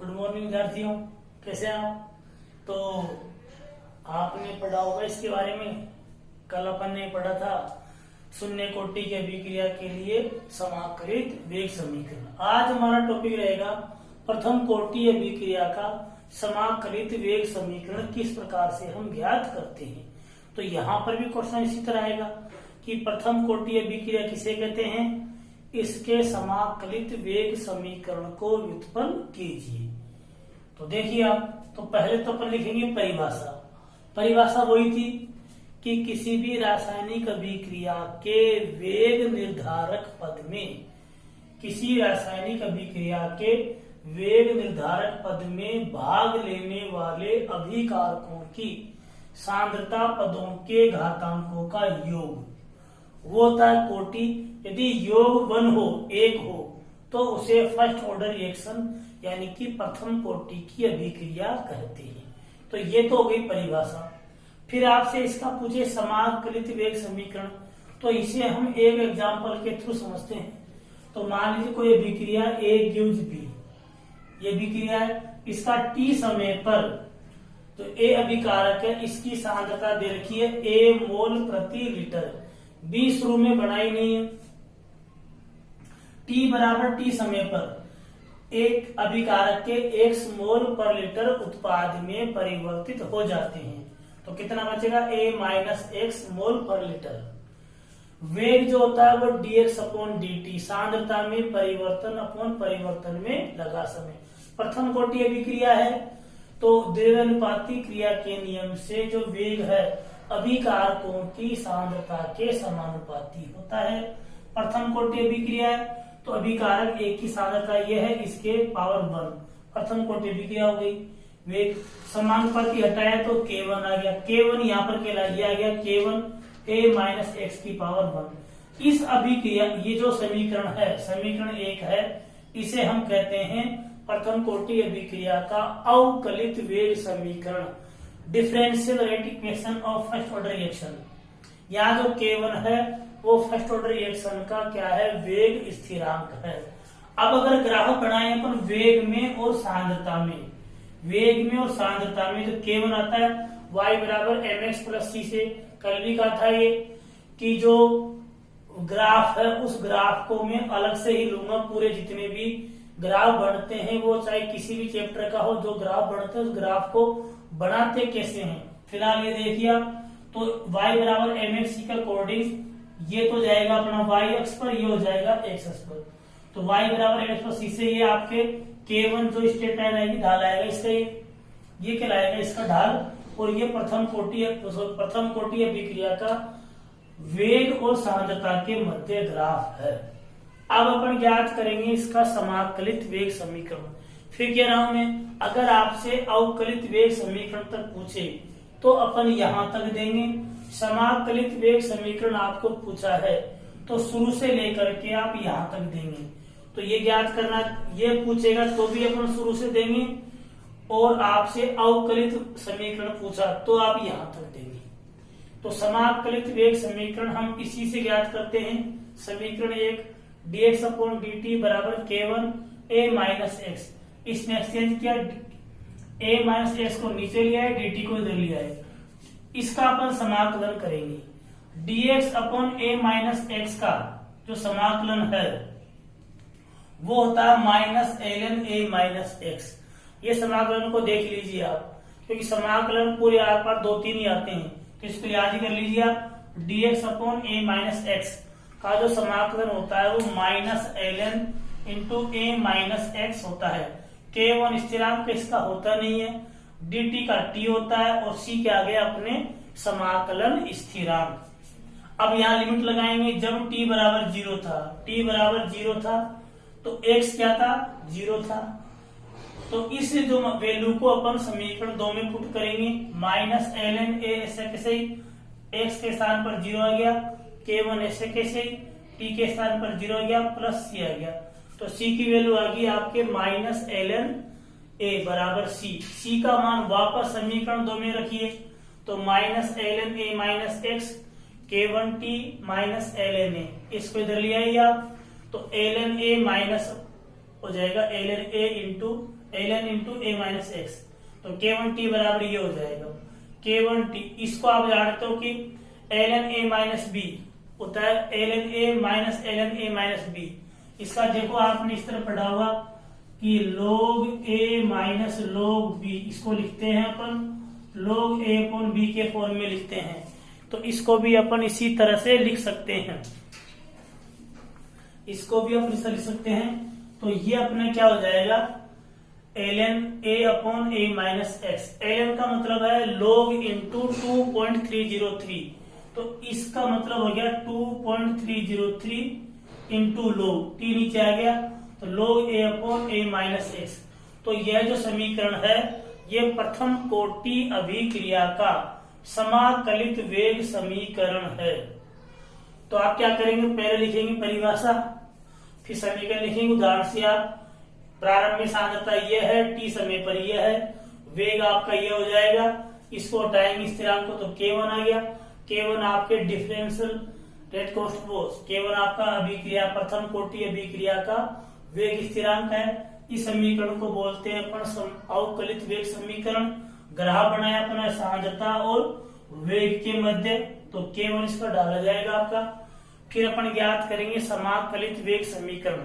Good morning विद्यार्थियों, कैसे हैं आप। तो आपने पढ़ा होगा इसके बारे में। कल अपन ने पढ़ा था शून्य कोटि की अभिक्रिया के लिए समाकलित वेग समीकरण। आज हमारा टॉपिक रहेगा प्रथम कोटि अभिक्रिया का समाकलित वेग समीकरण किस प्रकार से हम ज्ञात करते हैं। तो यहाँ पर भी क्वेश्चन इसी तरह आएगा कि प्रथम कोटि अभिक्रिया किसे कहते हैं, इसके समाकलित वेग समीकरण को व्युत्पन्न कीजिए। तो देखिए आप, तो पहले तो अपन लिखेंगे परिभाषा। परिभाषा वही थी कि किसी भी रासायनिक अभिक्रिया के वेग निर्धारक पद में, किसी रासायनिक अभिक्रिया के वेग निर्धारक पद में भाग लेने वाले अभिकारकों की सांद्रता पदों के घातांकों का योग, वो होता है कोटि। यदि योग 1 हो, 1 हो, तो उसे फर्स्ट ऑर्डर रिएक्शन यानी कि प्रथम कोटि की अभिक्रिया कहते हैं। तो ये तो हो गई परिभाषा। फिर आपसे इसका पूछे समाकलित वेग समीकरण, तो इसे हम एक एग्जांपल के थ्रू समझते हैं। तो मान लीजिए कोई अभिक्रिया A गिव्स B, ये अभिक्रिया है, इसका T समय पर जो A अभिकारक है इसकी सांद्रता दे रखी है A मोल प्रति लीटर। B शुरू में बनाई नहीं है। T बराबर T समय पर एक अभिकारक के x मोल पर लीटर उत्पाद में परिवर्तित हो जाते हैं। तो कितना बचेगा, A माइनस x मोल पर लीटर। वेग जो होता है वो dx अपॉन dt, सांद्रता में परिवर्तन अपॉन परिवर्तन में लगा समय। प्रथम कोटि अभिक्रिया है तो द्रव्यानुपाती क्रिया के नियम से जो वेग है अभिकारकों की सांद्रता के समानुपाती होता है। प्रथम कोटि अभिक्रिया है तो अभिकारक एक की सांद्रता यह है, इसके पावर 1। प्रथम कोटि अभिक्रिया हो गई। वेग समानुपाती हटाया तो K1 आ गया। K1 यहाँ पर कहलाया आ गया K1 A माइनस x की पावर 1। इस अभिक्रिया, ये जो समीकरण है, समीकरण 1 है, इसे हम कहते हैं प्रथम कोटि अभिक्रिया का अवकलित वेग समीकरण, differential rate equation of first order reaction. यहाँ जो K1 है वो फर्स्ट ऑर्डर रिएक्शन का क्या है, वेग स्थिरांक है। अब अगर ग्राफ बनाए अपन वेग में और सांद्रता में, वेग में और सांद्रता में, तो K1 आता है y बराबर mx प्लस c से। कल भी कहा था ये कि जो ग्राफ है उस ग्राफ को मैं अलग से ही लूंगा। पूरे जितने भी ग्राफ बनते हैं वो चाहे किसी भी चैप्टर का हो, जो ग्राफ बनते हैं उस ग्राफ को बनाते कैसे हैं फिलहाल ये देखिए आप। तो y बराबर mx c का कोऑर्डिनेट ये तो जाएगा अपना y अक्ष पर, ये हो जाएगा x अक्ष पर। तो y बराबर mx प्लस c से ये आपके K1 जो स्ट्रेट लाइन आएगी, ढाल आएगा इसका, ये कहलाएगा इसका ढाल। और ये प्रथम कोटि अभिक्रिया का वेग और सांद्रता के मध्य ग्राफ है। अब अपन ज्ञात करेंगे इसका समाकलित वेग समीकरण। फिर कह रहा हूं मैं, अगर आपसे अवकलित वेग समीकरण तक पूछे तो अपन यहां तक देंगे। समाकलित वेग समीकरण आपको पूछा है तो शुरू से लेकर के आप यहां तक देंगे। तो ये ज्ञात करना, ये पूछेगा तो भी अपन शुरू से देंगे, और आपसे अवकलित समीकरण पूछा तो आप यहां तक देंगे। तो समाकलित वेग समीकरण हम इसी से ज्ञात करते हैं। समीकरण 1 dx अपॉन dt बराबर K1 A माइनस x। इसमें एक्सचेंज किया, A माइनस x को नीचे लिया है, dt को इधर लिया है। इसका अपन समाकलन करेंगे। dx upon A minus x का जो समाकलन है वो होता है minus ln A minus x। ये समाकलन को देख लीजिए आप, क्योंकि समाकलन पूरे आर पार 2-3 ही आते हैं, तो इसको याद ही कर लीजिए आप। dx upon A minus x का जो समाकलन होता है वो minus ln into A minus x होता है। K1 स्थिरांक इसका होता नहीं है, dt का t होता है, और c के आगे अपने समाकलन स्थिरांक। अब यहाँ लिमिट लगाएंगे। जब t बराबर 0 था, t बराबर 0 था तो x क्या था, 0 था। तो इस जो वैल्यू को अपन समीकरण 2 में पुट करेंगे। माइनस ln A ऐसे कैसे ही, x के स्थान पर 0 आ गया, K1 ऐसे कैसे ही, t के स्थान पर 0 आ गया, प्लस c आ गया। तो c की वैल्यू आ गई आपके माइनस ln A बराबर c। c का मान वापस समीकरण 2 में रखिए, तो minus ln A minus x, K1t minus ln A, इसको इधर ले आइए आप। तो ln A माइनस हो जाएगा ln A into ln into a minus x, तो k1t बराबर ये हो जाएगा k1t। इसको आप जानते हो कि ln a माइनस बी होता है ln a minus ln a minus B. इसका देखो आपने इस तरह पढ़ा हुआ कि log a minus log b, इसको लिखते हैं अपन log a अपॉन b के फॉर्म में लिखते हैं। तो इसको भी अपन इसी तरह से लिख सकते हैं, इसको भी अपन इस तरह लिख सकते हैं। तो ये अपना क्या हो जाएगा ln a upon a minus x. ln का मतलब है log इंटू 2.303, तो इसका मतलब हो गया 2.303 इंटू log, t नीचे आ गया तो log a upon a minus x. तो यह जो समीकरण है ये प्रथम कोटि अभिक्रिया का समाकलित वेग समीकरण है। तो आप क्या करेंगे, पहले लिखेंगे परिभाषा, फिर समीकरण लिखेंगे। उदाहरण से आप प्रारंभिक सांद्रता ये है, t समय पर ये है, वेग आपका ये हो जाएगा, इसको हटाएंगे स्थिरांक को तो k1 आ गया। k1 आपके differential rate cost force, k1 आपका अभिक्रिया प्रथम कोटि अभिक्रिया का वेग स्थिरांक है। इस समीकरण को बोलते हैं अपन अवकलित वेग समीकरण। ग्राफ बनाया अपना सांद्रता और वेग के मध्य, तो k1 इसका डाला जाएगा आपका। फिर अपन ज्ञात करेंगे समाकलित वेग समीकरण।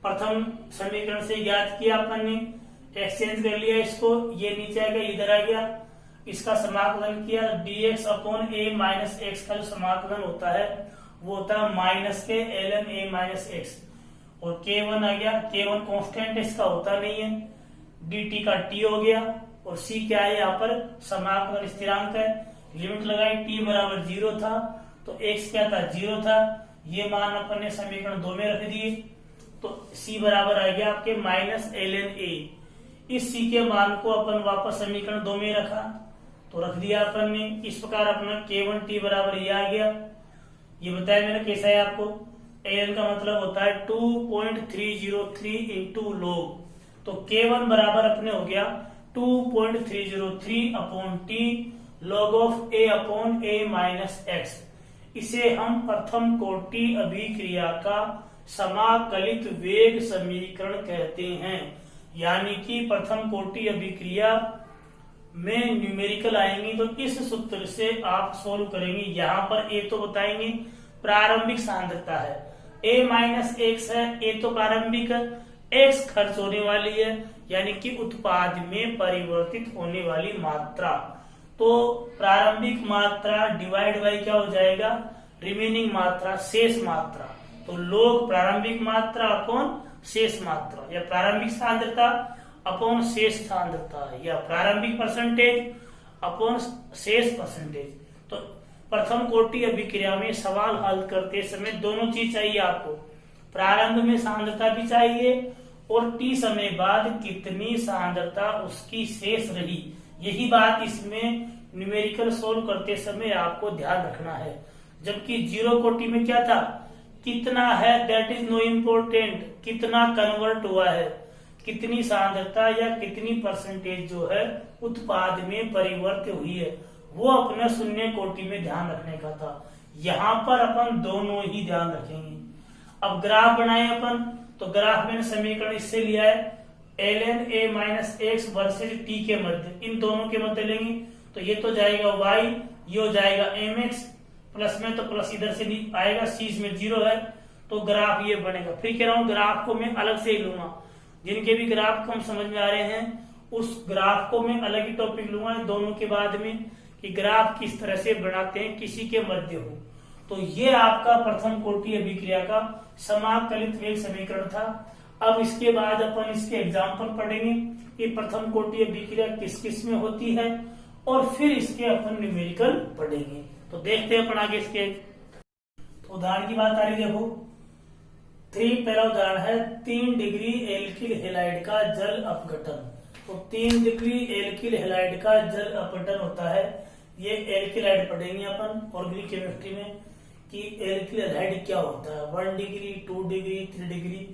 प्रथम समीकरण से ज्ञात किया अपन ने, एक्सचेंज कर लिया इसको, ये नीचे आ गया इधर आ गया, इसका समाकलन किया dx upon a minus x का जो समाकलन होता है वो होता है माइनस के ln a माइनस एक्स, और k1 आ गया, k1 कांस्टेंट इसका होता नहीं है, dt का t हो गया, और c क्या है यहाँ पर समाकलन स्थिरांक है। लिमिट लगाई t बराबर 0 था तो x क्या था 0 था, ये मान अपन ने समीकरण 2 में रख दिए, तो c बराबर आ गया आपके माइनस ln a। इस c के मान को अपन वापस समीकरण 2 में रखा तो रख दिया अपन ने। इस प्रकार अपना k1t बराबर ये आ गया। ये बताया मैंने कैसा है आपको, ln का मतलब होता है 2.303 इंटू log, तो k1 बराबर अपने हो गया 2.303 upon t log of a upon a minus x. इसे हम प्रथम कोटि अभिक्रिया का समाकलित वेग समीकरण कहते हैं। यानी कि प्रथम कोटि अभिक्रिया में न्यूमेरिकल आएंगे तो इस सूत्र से आप सोल्व करेंगे। यहाँ पर a तो बताएंगे प्रारंभिक सांद्रता है, a माइनस एक्स है, a तो प्रारंभिक है, x खर्च होने वाली है यानी कि उत्पाद में परिवर्तित होने वाली मात्रा। तो प्रारंभिक मात्रा डिवाइड बाई क्या हो जाएगा, रिमेनिंग मात्रा, शेष मात्रा। तो log प्रारंभिक मात्रा अपॉन शेष मात्रा, या प्रारंभिक सांद्रता अपॉन शेष सांद्रता, या प्रारंभिक परसेंटेज अपॉन शेष परसेंटेज। तो प्रथम कोटि अभिक्रिया में सवाल हल करते समय दोनों चीज चाहिए आपको, प्रारंभ में सांद्रता भी चाहिए और t समय बाद कितनी सांद्रता उसकी शेष रही। यही बात इसमें न्यूमेरिकल सोल्व करते समय आपको ध्यान रखना है। जबकि जीरो कोटि में क्या था, कितना है दैट इज नो इम्पोर्टेंट, कितना कन्वर्ट हुआ है, कितनी सांद्रता या कितनी परसेंटेज जो है उत्पाद में परिवर्तित हुई है, वो अपने शून्य कोटि में ध्यान रखने का था। यहाँ पर अपन दोनों ही ध्यान रखेंगे। अब ग्राफ बनाए अपन, तो ग्राफ में समीकरण इससे लिया है ln a minus x versus t के मध्य, इन दोनों के मध्य लेंगे तो ये तो जाएगा y, ये हो जाएगा mx, प्लस में तो प्लस इधर से आएगा, c में 0 है तो ग्राफ ये बनेगा। फिर कह रहा हूँ ग्राफ को मैं अलग से ही लूंगा, जिनके भी ग्राफ कम समझ में आ रहे हैं उस ग्राफ को मैं अलग ही टॉपिक लूंगा दोनों के बाद में, कि ग्राफ किस तरह से बनाते हैं किसी के मध्य हो। तो ये आपका प्रथम कोटि अभिक्रिया का समाकलित वेग समीकरण था। अब इसके बाद अपन इसके एग्जाम्पल पढ़ेंगे कि प्रथम कोटि अभिक्रिया किस किस में होती है, और फिर इसके अपन न्यूमेरिकल पढ़ेंगे। तो देखते हैं अपन आगे इसके। तो उदाहरण की बात आ रही, देखो पहला उदाहरण है 3 डिग्री एल्किल हैलाइड का जल अपघटन। तो 3 डिग्री एल्किल हैलाइड का जल अपघटन होता है, ये एल्किलाइड पढ़ेंगे अपन ऑर्गेनिक केमिस्ट्री में कि एल्किल हैलाइड क्या होता है, 1 डिग्री 2 डिग्री 3 डिग्री।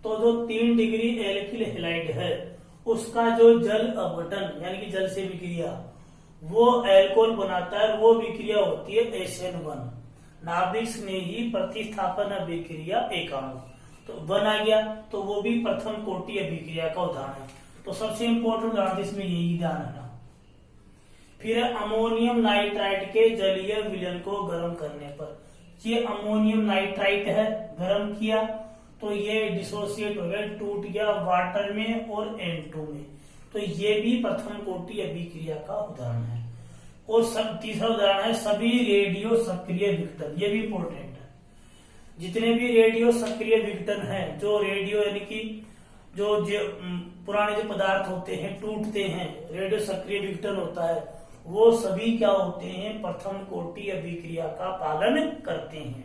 तो जो 3 डिग्री एल्किल हैलाइड है उसका जो जल अपघटन यानी कि जल से विक्रिया वो एल्कोहल बनाता है, वो विक्रिया होती है SN1, नाभिक स्नेही प्रतिस्थापन अभिक्रिया एकाणु। तो 1 आ गया, तो वो भी प्रथम कोटि अभिक्रिया का उदाहरण है। तो सबसे इंपॉर्टेंट उदाहरण इसमें यही ध्यान रखना। फिर अमोनियम नाइट्राइट के जलीय विलयन को गर्म करने पर, ये अमोनियम नाइट्राइट है, गर्म किया तो ये डिसोसिएट हो गया, टूट गया वाटर में और N2 में, तो ये भी प्रथम कोटि अभिक्रिया का उदाहरण है। और सब तीसरा उदाहरण है सभी रेडियो सक्रिय विघटन, ये भी इंपॉर्टेंट है। जितने भी रेडियो सक्रिय विघटन है, जो रेडियो यानी कि जो पुराने जो पदार्थ होते हैं टूटते हैं, रेडियो सक्रिय विघटन होता है, वो सभी क्या होते हैं, प्रथम कोटि अभिक्रिया का पालन करते हैं।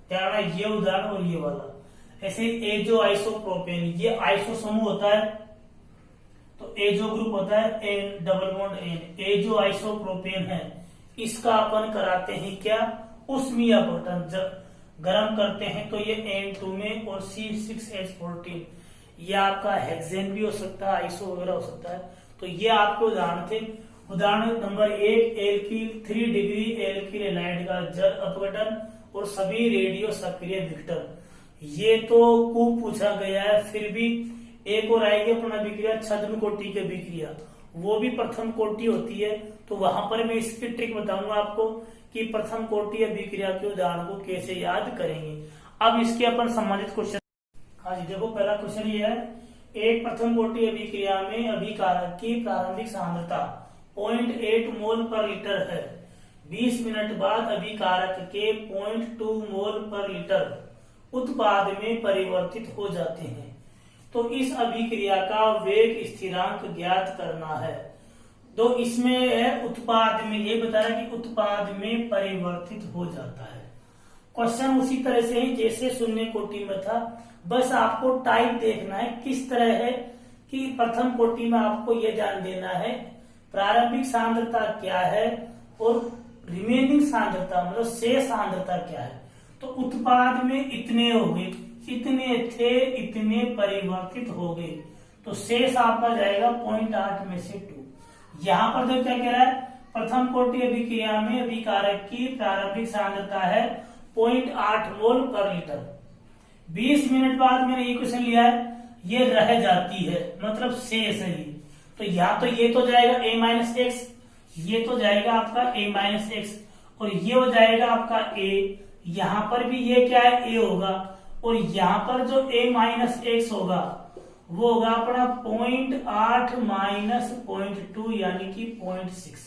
क्या ये उदाहरण और ये वाला। ऐसे एजो आइसोप्रोपेन, ये आइसो समूह होता है तो एजो ग्रुप होता है, N double bond N, azo isopropane है, इसका अपन कराते हैं क्या, उष्मीय अपघटन, जब गर्म करते हैं तो ये N2 में और C6H14, ये आपका हेक्सेन भी हो सकता है, आइसो वगैरह हो सकता है। तो ये आपके उदाहरण थे। उदाहरण number 1 alkyl 3 degree alkyl halide का जल अपघटन और सभी रेडियो सक्रिय विघटन, ये तो खूब पूछा गया है। फिर भी एक और आएगी अपना अभिक्रिया छद्म कोटि की अभिक्रिया, वो भी प्रथम कोटि होती है, तो वहां पर मैं इसकी ट्रिक बताऊंगा आपको कि प्रथम कोटि अभिक्रिया के उदाहरण को कैसे याद करेंगे। अब इसके अपन संबंधित क्वेश्चन, हाँ जी देखो पहला क्वेश्चन ये है, एक प्रथम कोटि अभिक्रिया में अभिकारक की प्रारंभिक सांद्रता 0.8 मोल पर लीटर है, 20 मिनट बाद अभिकारक के 0.2 मोल पर लीटर उत्पाद में परिवर्तित हो जाते हैं, तो इस अभिक्रिया का वेग स्थिरांक ज्ञात करना है। तो इसमें है उत्पाद में, ये बता रहा है कि उत्पाद में परिवर्तित हो जाता है। क्वेश्चन उसी तरह से है जैसे शून्य कोटि में था, बस आपको टाइप देखना है किस तरह है कि प्रथम कोटि में आपको ये ध्यान देना है प्रारंभिक सांद्रता क्या है और रिमेनिंग सांद्रता मतलब शेष सांद्रता क्या है। तो उत्पाद में इतने हो गए, इतने थे, इतने परिवर्तित हो गए, तो शेष आपका जाएगा 0.8 में से 2। यहाँ पर देखो क्या कह रहा है, प्रथम कोटि अभिक्रिया में अभिकारक की प्रारंभिक सांद्रता है 0.8 मोल पर लीटर, 20 मिनट बाद मैंने ये क्वेश्चन लिया है, ये रह जाती है मतलब शेष है ये, तो यहाँ तो ये तो जाएगा A-X, ये तो जाएगा आपका A-X और ये हो जाएगा आपका A, यहाँ पर भी ये क्या है A होगा और यहाँ पर जो A-X होगा वो होगा अपना 0.8 माइनस 0.2 यानी कि 0.6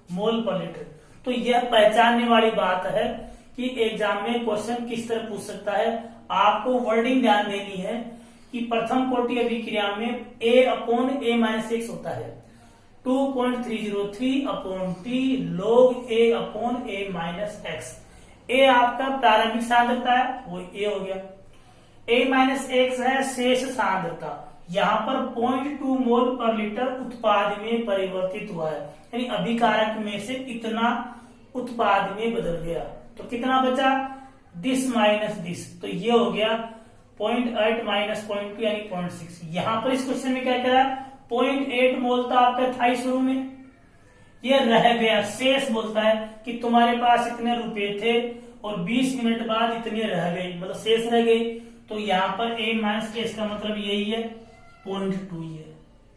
मोल पर लीटर। तो यह पहचानने वाली बात है कि एग्जाम में क्वेश्चन किस तरह पूछ सकता है। आपको वर्डिंग ध्यान देनी है कि प्रथम कोटि अभिक्रिया में A/A-X होता है 2.303 upon T log A/A-X। A आपका प्रारंभिक सांद्रता है, वो A हो गया, A-X है शेष सांद्रता, यहाँ पर 0.2 मोल पर लीटर उत्पाद में परिवर्तित हुआ है, यानी अभिकारक में से इतना उत्पाद में बदल गया। तो कितना बचा, दिस माइनस दिस, तो ये हो गया 0.8 माइनस 0.2 यानी 0.6। यहाँ पर इस क्वेश्चन में क्या करा, 0.8 मोल था आपका था शुरू में, ये रह गया, शेष बोलता है कि तुम्हारे पास इतने रुपए थे और 20 मिनट बाद इतने रह गए, मतलब शेष रह गए। तो यहाँ पर A-X का मतलब यही है 0.2, ये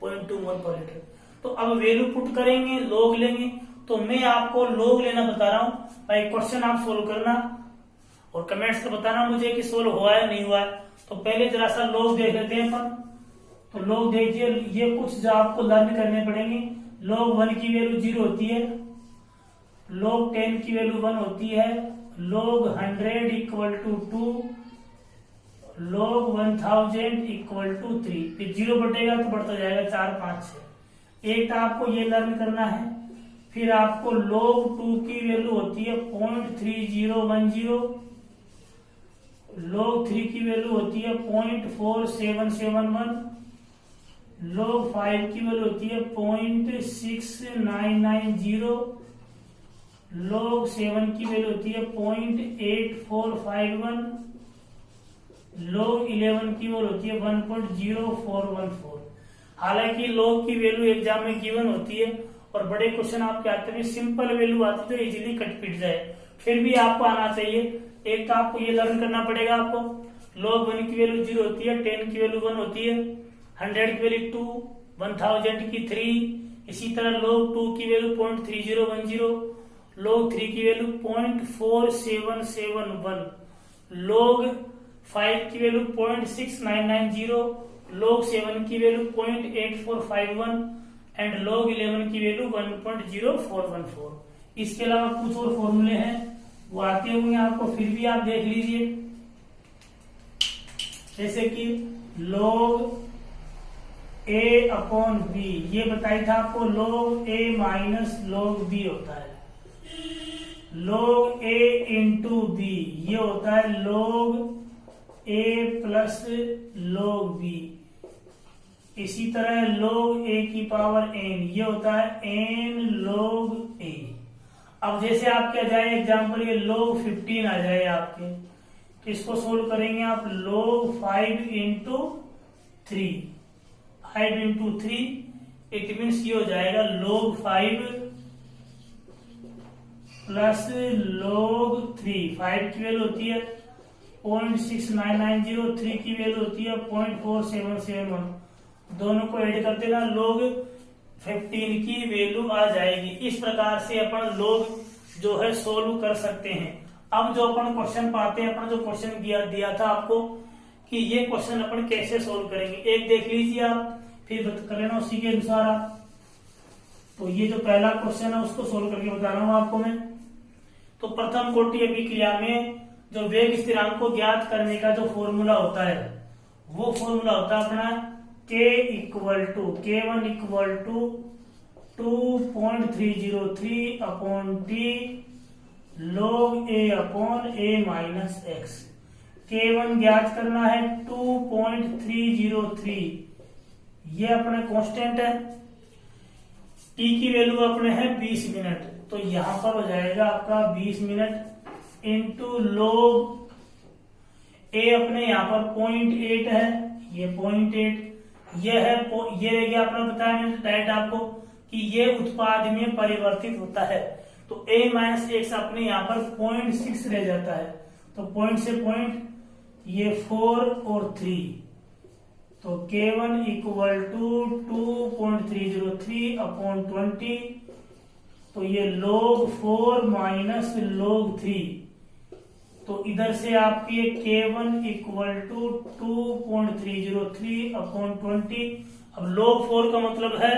0.2 मोल पर लीटर। तो अब वैल्यू पुट करेंगे, लॉग लेंगे, तो मैं आपको लॉग लेना बता रहा हूं भाई। क्वेश्चन आप सोल्व करना और कमेंट्स में बताना मुझे कि सोल्व हुआ है नहीं हुआ है। तो पहले जरा सा लॉग देख लेते हैं अपन। तो लॉग देखिए, ये कुछ जो आपको लर्न करने पड़ेंगे। log 1 की वैल्यू 0 होती है, log 10 की वैल्यू 1 होती है, log 100 equal to 2, log 1000 equal to 3। फिर 0 बढ़ेगा तो बढ़ता जाएगा 4, 5, 6। एक तो आपको ये लर्न करना है। फिर आपको log 2 की वैल्यू होती है 0.3010, log 3 की वैल्यू होती है 0.4771, log 5 की वैल्यू होती है 0.6990, log 7 की वैल्यू होती है 0.8451, log 11 की वैल्यू होती है 1.0414। हालांकि log की वैल्यू एग्जाम में गिवन होती है और बड़े क्वेश्चन आपके आते हैं सिंपल वैल्यू आती है तो इजीली कट पिट जाए, फिर भी आपको आना चाहिए। एक तो आपको ये लर्न करना पड़ेगा आपको, log 1 की वैल्यू 0 होती है, 10 की वैल्यू 1 होती है, 100 की वैल्यू 2, 1000 की 3, इसी तरह log 2 की वैल्यू 0.3010, log 3 की वैल्यू 0.4771, log 5 की वैल्यू 0.6990, log 7 की वैल्यू 0.8451 एंड log 11 की वैल्यू 1.0414। इसके अलावा कुछ और फॉर्मूले हैं वो आते होंगे आपको, फिर भी आप देख लीजिए। जैसे कि log a अपॉन b, ये बताया था आपको, log a minus log b होता है, log a इंटू b ये होता है log a plus log b, इसी तरह log a की पावर n ये होता है n log a। अब जैसे आपके आ जाए एग्जाम्पल ये log 15 आ जाए आपके, तो इसको सोल्व करेंगे आप log 5 into 3, 5 into 3 it means ये हो जाएगा log 5 प्लस log 3। 5 की वैल्यू होती है 0.6990, 3 की वैल्यू होती है 0.4771, दोनों को ऐड कर देना, log 15 की वैल्यू आ जाएगी। इस प्रकार से अपन log जो है सोल्व कर सकते हैं। अब जो अपन क्वेश्चन पाते हैं, अपन जो क्वेश्चन दिया था आपको कि ये क्वेश्चन अपन कैसे सोल्व करेंगे, एक देख लीजिए आप, फिर कर लेना उसी के अनुसार आप। तो ये जो पहला क्वेश्चन है उसको सोल्व करके बता रहा हूं आपको मैं। तो प्रथम कोटि अभिक्रिया में जो वेग स्थिरांक को ज्ञात करने का जो फॉर्मूला होता है वो फॉर्मूला होता है अपना K1 equal to 2.303 upon T log a upon a minus x। K1 ज्ञात करना है 2.303, ये अपना कांस्टेंट है, t की वैल्यू अपने है 20 मिनट, तो यहां पर हो जाएगा आपका 20 मिनट इंटू log a अपने यहाँ पर 0.8 है, ये 0.8 ये है, ये रह गया अपना, बताया मैंने डायरेक्ट आपको कि ये उत्पाद में परिवर्तित होता है, तो a माइनस एक्स अपने यहाँ पर 0.6 रह जाता है, तो पॉइंट से पॉइंट ये 4 और 3, तो K1 इक्वल टू 2.303 अपॉन 20, तो ये log 4 माइनस log 3, तो इधर से आपकी K1 इक्वल टू 2.303 अपॉन 20। अब log 4 का मतलब है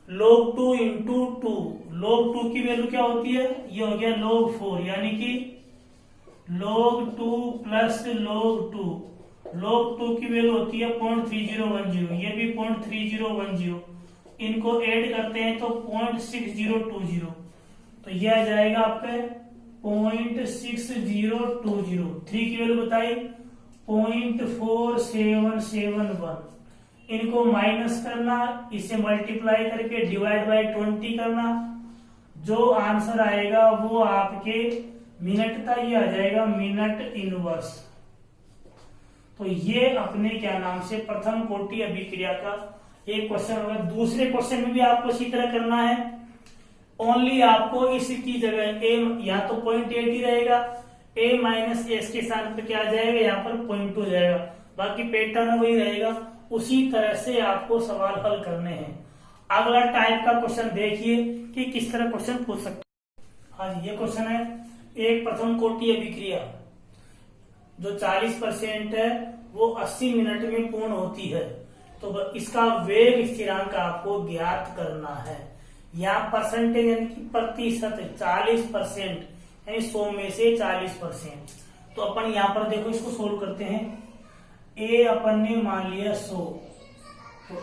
log 2 इंटू 2, log 2 की वैल्यू क्या होती है, ये हो गया log 4, यानी कि log 2 प्लस log 2, log 2 की वैल्यू होती है 0.3010, ये भी 0.3010, इनको ऐड करते हैं तो 0.6020, तो ये आ जाएगा आपके 0.6020। 3 की वैल्यू बताई 0.4771, इनको माइनस करना, इसे मल्टीप्लाई करके डिवाइड बाय 20 करना, जो आंसर आएगा वो आपके मिनट का ये आ जाएगा मिनट इनवर्स। तो ये अपने क्या नाम से प्रथम कोटि अभिक्रिया का एक क्वेश्चन होगा। दूसरे क्वेश्चन में भी आपको इसी तरह करना है, ओनली आपको इसकी जगह a या तो 0.8 ही रहेगा, a माइनस एक्स के स्थान पर क्या आ जाएगा, यहाँ पर 0.2 जाएगा, बाकी पैटर्न वही रहेगा। उसी तरह से आपको सवाल हल करने हैं। अगला टाइप का क्वेश्चन देखिए कि किस तरह क्वेश्चन पूछ सकते हैं। हाँ जी, ये क्वेश्चन है, एक प्रथम कोटि अभिक्रिया जो 40% है वो 80 मिनट में पूर्ण होती है, तो इसका वेग स्थिरांक आपको ज्ञात करना है। यहाँ परसेंटेज यानी कि प्रतिशत 40%, यानी 100 में से 40%। तो अपन यहाँ पर देखो इसको सोल्व करते हैं। a अपन ने मान लिया 100, तो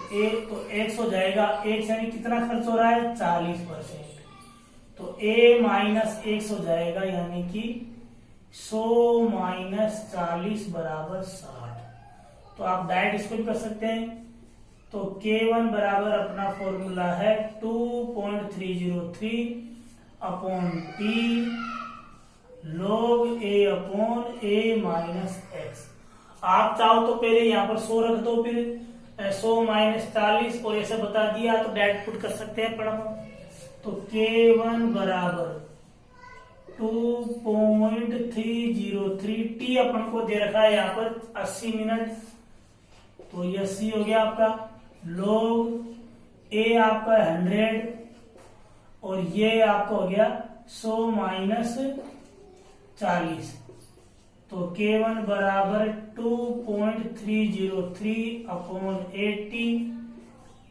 x हो जाएगा, x यानी कितना खर्च हो रहा है 40%, तो a माइनस x हो जाएगा, यानी कि 100 माइनस 40 बराबर 60। तो आप डायरेक्ट इसको भी कर सकते हैं। तो K1 बराबर अपना फॉर्मूला है 2.303 upon T log a upon a minus x. आप चाहो तो पहले यहाँ पर 100 रख दो, फिर 100 माइनस 40 और ऐसा बता दिया तो डायरेक्ट पुट कर सकते हैं पढ़ो। तो K1 बराबर 2.303, टी अपन को दे रखा है यहाँ पर 80 मिनट, तो ये 80 हो गया आपका, log ए आपका 100 और ये आपका हो गया 100 माइनस 40, तो K1 बराबर 2.303 अपॉन 80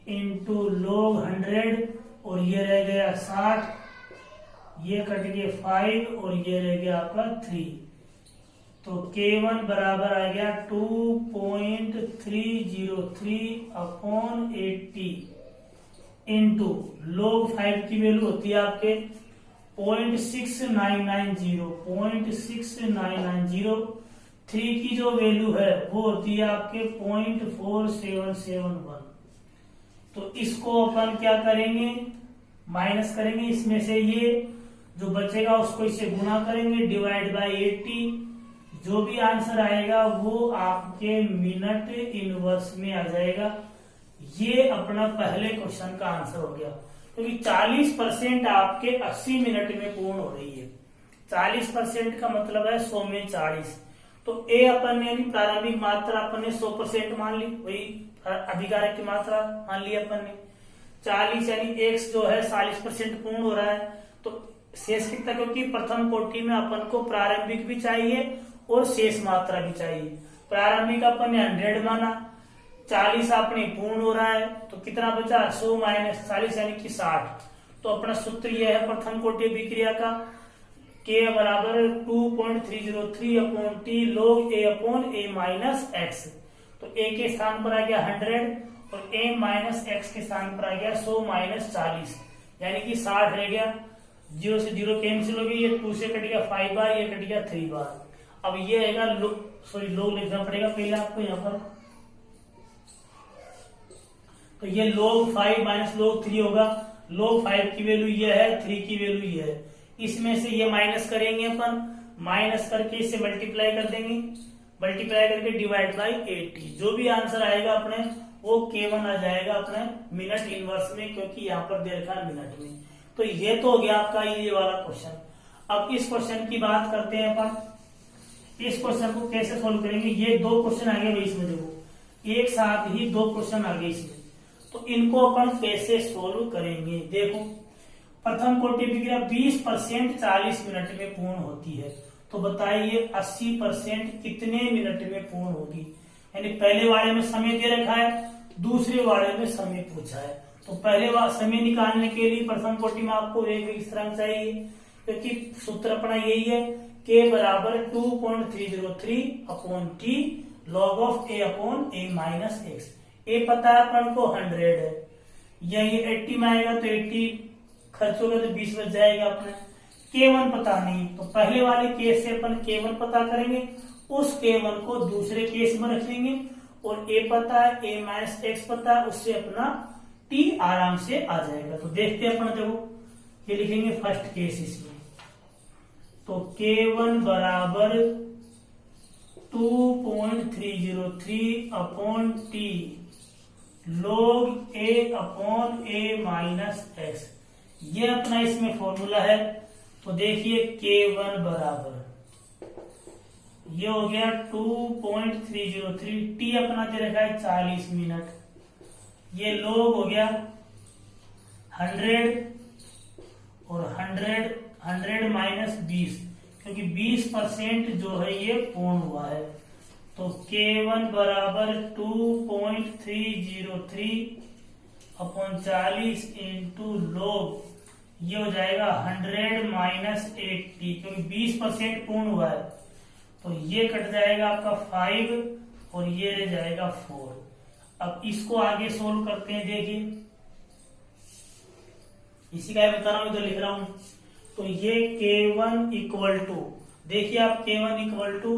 इंटू log 100, और ये रह गया 60, ये कट गया 5 और ये रह गया आपका 3, तो K1 बराबर आ गया 2.303 अपॉन 80 इंटू log 5 की वैल्यू होती है आपके 0.6990, 3 की जो वैल्यू है वो होती है आपके 0.4771। तो इसको अपन क्या करेंगे, माइनस करेंगे, इसमें से ये जो बचेगा उसको इससे गुना करेंगे, डिवाइड बाय 80, जो भी आंसर आएगा वो आपके मिनट इनवर्स में आ जाएगा। ये अपना पहले क्वेश्चन का आंसर हो गया, क्योंकि 40% आपके 80 मिनट में पूर्ण हो रही है। 40% का मतलब है 100 में 40, तो ए अपन ने यानी प्रारंभिक मात्रा अपन ने 100% मान ली, वही अभिकारक की मात्रा मान ली अपन ने। 40 यानी x जो है 40% पूर्ण हो रहा है, तो शेष कितना, क्योंकि प्रथम कोटि में अपन को प्रारंभिक भी चाहिए और शेष मात्रा भी चाहिए। प्रारंभिक अपन ने 100 माना, 40 आपने पूर्ण हो रहा है, तो कितना बचा 100 माइनस 40 यानी कि 60। तो अपना सूत्र यह है प्रथम कोटि अभिक्रिया का, K बराबर 2.303 upon T log A upon A minus x। तो A के स्थान पर आ गया 100 और A माइनस x के स्थान पर आ गया 100 माइनस 40 यानी कि 60 रह गया। 0 से 0 कैंसिल हो गई, ये 2 से कट गया 5 बार, ये कट गया 3 बार। अब ये रहेगा log लिखना पड़ेगा पहले आपको यहाँ पर, तो ये log 5 माइनस log 3 होगा। log 5 की वैल्यू ये है, 3 की वैल्यू ये है, इसमें से ये माइनस करेंगे अपन, माइनस करके इससे मल्टीप्लाई कर देंगे, मल्टीप्लाई करके डिवाइड बाय 80, जो भी आंसर आएगा अपने वो K1 आ जाएगा अपने मिनट इनवर्स में, क्योंकि यहाँ पर दे रखा है मिनट में। तो ये तो हो गया आपका ये वाला क्वेश्चन। अब इस क्वेश्चन की बात करते हैं अपन, इस क्वेश्चन को कैसे सोल्व करेंगे। ये 2 क्वेश्चन आ गए इसमें, देखो एक साथ ही 2 क्वेश्चन आ गए इसमें, तो इनको अपन कैसे सोल्व करेंगे। देखो प्रथम कोटि अभिक्रिया 20% 40 मिनट में पूर्ण होती है, तो बताइए 80% कितने मिनट में पूर्ण होगी। यानी पहले वाले में समय दे रखा है, दूसरे वाले में समय पूछा है, तो पहले समय निकालने के लिए प्रथम कोटि में आपको एक स्थिरांक चाहिए, क्योंकि सूत्र अपना यही है K बराबर 2.303 upon T log of A upon A minus x। ए पता है अपन को 100 है, या ये 80 में आएगा तो 80 खर्च होगा तो 20 बच जाएगा अपने। K1 पता नहीं, तो पहले वाले केस से अपन K1 पता करेंगे, उस K1 को दूसरे केस में रख लेंगे, और A पता है, A माइनस x पता है, उससे अपना T आराम से आ जाएगा। तो देखते हैं अपन, देखो ये लिखेंगे फर्स्ट केस इसमें, तो K1 बराबर 2.303 upon T log A upon A minus x, ये अपना इसमें फॉर्मूला है। तो देखिए K1 बराबर ये हो गया 2.303, T अपना दे रखा है 40 मिनट, ये log हो गया 100 और 100 माइनस 20, क्योंकि 20% जो है ये पूर्ण हुआ है। तो K1 बराबर 2.303 अपॉन 40 इंटू log, ये हो जाएगा 100 माइनस 80, क्योंकि 20% पूर्ण हुआ है, तो ये कट जाएगा आपका 5 और ये रह जाएगा 4। अब इसको आगे सोल्व करते हैं, देखिए इसी का बता रहा हूं, इधर लिख रहा हूं। तो ये K1 इक्वल टू, देखिए आप K1 equal to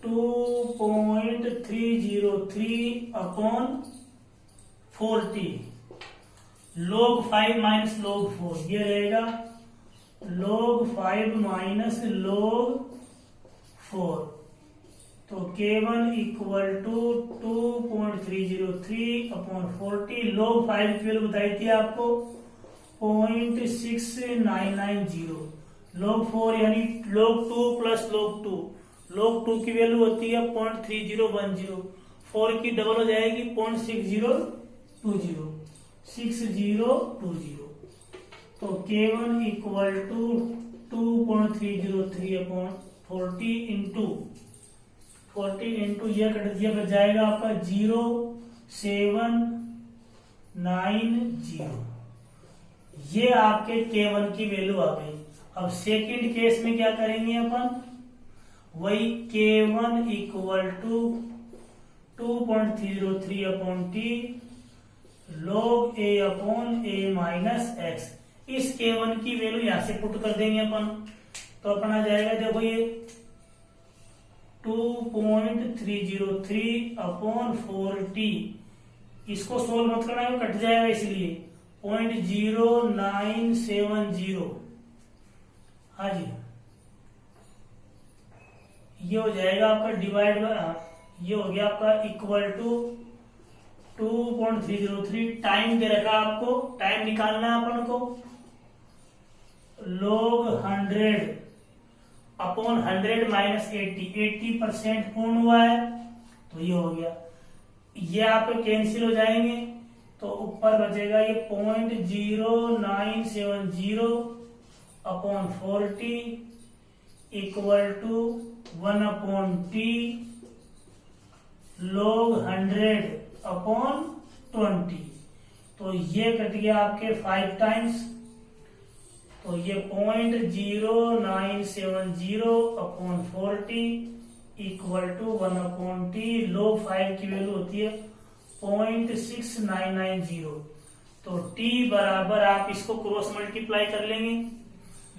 2.303 upon 40 log 5 minus log 4, ये रहेगा log 5 माइनस log 4। तो K1 equal to 2.303 upon 40, log 5 की वैल्यू बताई थी आपको 0.6990, log 4 यानी log 2 प्लस log 2, log 2 की वैल्यू होती है 0.3010, 4 की डबल हो जाएगी 0.6020, 6020। तो K1 equal to 2.303 upon 40 into यह कट दिया बच जाएगा आपका 0790। ये आपके K1 की वैल्यू आ गई। अब सेकंड केस में क्या करेंगे अपन, वही K1 equal to 2.303 upon T log A upon A minus X. इस K1 की वैल्यू यहां से पुट कर देंगे अपन, तो अपन आ जाएगा, देखो ये 2.303 अपॉन 4T। इसको सोल्व मत करना है, कट जाएगा, इसलिए 0.0970। हाँ जी, ये हो जाएगा आपका डिवाइड बाय, ये हो गया आपका इक्वल टू 2.303। टाइम दे रखा आपको, टाइम निकालना है अपन को, log 100 अपॉन 100 माइनस 80% पूर्ण हुआ है, तो ये हो गया। ये आप कैंसिल हो जाएंगे, तो ऊपर बचेगा ये 0.0970 upon 40 equal to 1 upon T log 100 upon 20। तो ये कट गया आपके 5 टाइम्स, तो ये 0.0970 upon 40 equal to 1 upon T। log 5 की वैल्यू होती है 0.6990। तो T बराबर आप इसको क्रॉस मल्टीप्लाई कर लेंगे,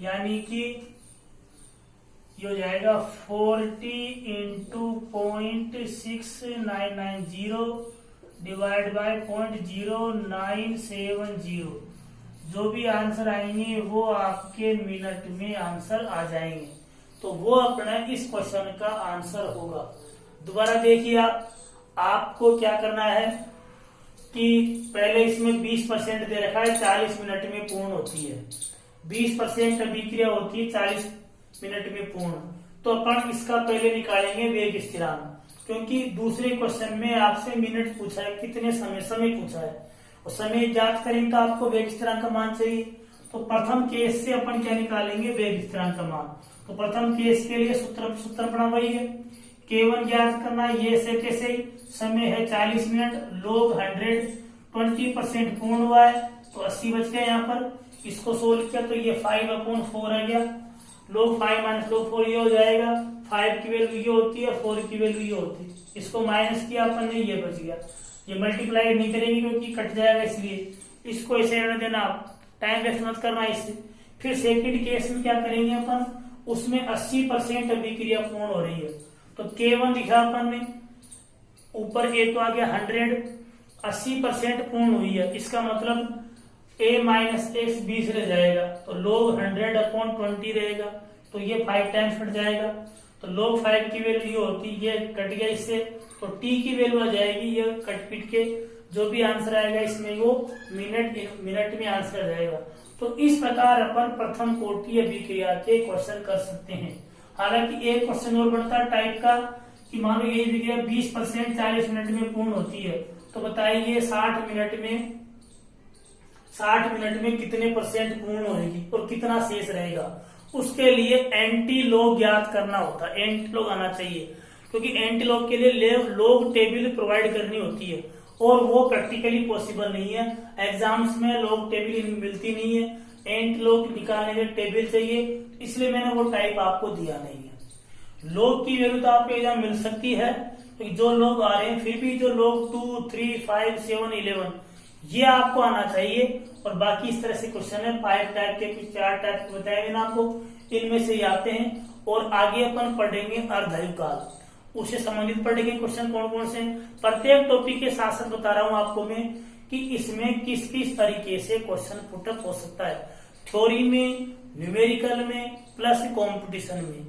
यानी कि ये हो जाएगा 40 इंटू 0.6990 डिवाइड बाय 0.0970। जो भी आंसर आएंगे वो आपके मिनट में आंसर आ जाएंगे। तो वो अपना इस क्वेश्चन का आंसर होगा। दोबारा देखिए, आपको क्या करना है कि पहले इसमें 20% दे रखा है, 40 मिनट में पूर्ण होती है। 20% अभिक्रिया होती है 40 मिनट में पूर्ण। तो अपन इसका पहले निकालेंगे वेग स्थिरांक, क्योंकि दूसरे क्वेश्चन में आपसे मिनट पूछा है, कितने समय पूछा है, और समय ज्ञात करेंगे तो आपको वेग स्थिरांक का मान चाहिए। तो प्रथम केस से अपन क्या निकालेंगे, वेग स्थिरांक का मान। तो प्रथम केस के लिए सूत्र अपना वही है, K1 ज्ञात करना है। ये से कैसे, समय है 40 मिनट, log 100 20% पूर्ण हुआ है, तो 80 बच गया यहाँ पर। इसको सोल्व किया तो ये 5 अपॉन 4 आ गया, log 5 माइनस log 4 ये हो जाएगा। 5 की वैल्यू ये होती है, 4 की वैल्यू ये होती है। इसको माइनस किया अपन ने, ये बच गया। ये मल्टीप्लाई नहीं करेंगे क्योंकि कट जाएगा, इसलिए इसको ऐसे रहने देना, आप टाइम वेस्ट मत करना इससे। फिर सेकंड केस में क्या करेंगे अपन, उसमें 80% अभिक्रिया पूर्ण हो रही है, तो K1 लिखा अपन ने, ऊपर A तो आ गया 100, 80% पूर्ण हुई है, इसका मतलब A माइनस एक्स 20 रह जाएगा, तो log 100 अपॉन 20 रहेगा, तो ये 5 टाइम्स कट जाएगा। तो log 5 की वैल्यू ये होती, ये कट गया इससे, तो T की वैल्यू आ जाएगी, ये कट पिट के जो भी आंसर आएगा इसमें वो मिनट में आंसर आ जाएगा। तो इस प्रकार अपन प्रथम कोटि अभिक्रिया के क्वेश्चन कर सकते हैं। हालांकि एक क्वेश्चन और बढ़ता है टाइप का कि मान लो ये अभिक्रिया 20% 40 मिनट में पूर्ण होती है, तो बताइए 60 मिनट में कितने परसेंट पूर्ण होगी और कितना शेष रहेगा। उसके लिए एंटी लॉग ज्ञात करना होता है, एंटी लॉग आना चाहिए, क्योंकि एंटी लॉग के लिए लॉग टेबल प्रोवाइड करनी होती है और वो प्रैक्टिकली पॉसिबल नहीं है। एग्जाम्स में लॉग टेबल मिलती नहीं है, एंटी लॉग निकालने के टेबल चाहिए, इसलिए मैंने वो टाइप आपको दिया नहीं है। लॉग की वैल्यू तो आपको एग्जाम मिल सकती है, क्योंकि जो लोग आ रहे हैं, फिर भी जो लोग 2, 3, 5, 7, 11 ये आपको आना चाहिए। और बाकी इस तरह से क्वेश्चन है 5 टाइप के, कुछ 4 टाइप के बताएंगे ना आपको, इनमें से ही आते हैं। और आगे अपन पढ़ेंगे अर्धायु काल, उससे संबंधित पढ़ेंगे क्वेश्चन कौन कौन से। प्रत्येक टॉपिक के साथ साथ बता रहा हूं आपको मैं कि इसमें किस किस तरीके से क्वेश्चन पुटअप हो सकता है, थ्योरी में, न्यूमेरिकल में, प्लस कंपटीशन में,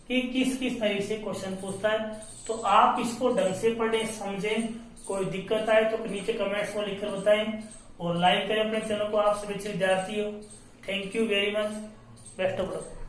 कि किस किस तरीके से क्वेश्चन पूछता है। तो आप इसको ढंग से पढ़ें, समझें। कोई दिक्कत आए तो नीचे कमेंट्स में लिखकर बताएं और लाइक करें अपने चैनल को। आप सभी विद्यार्थी हो, thank you very much, best of luck.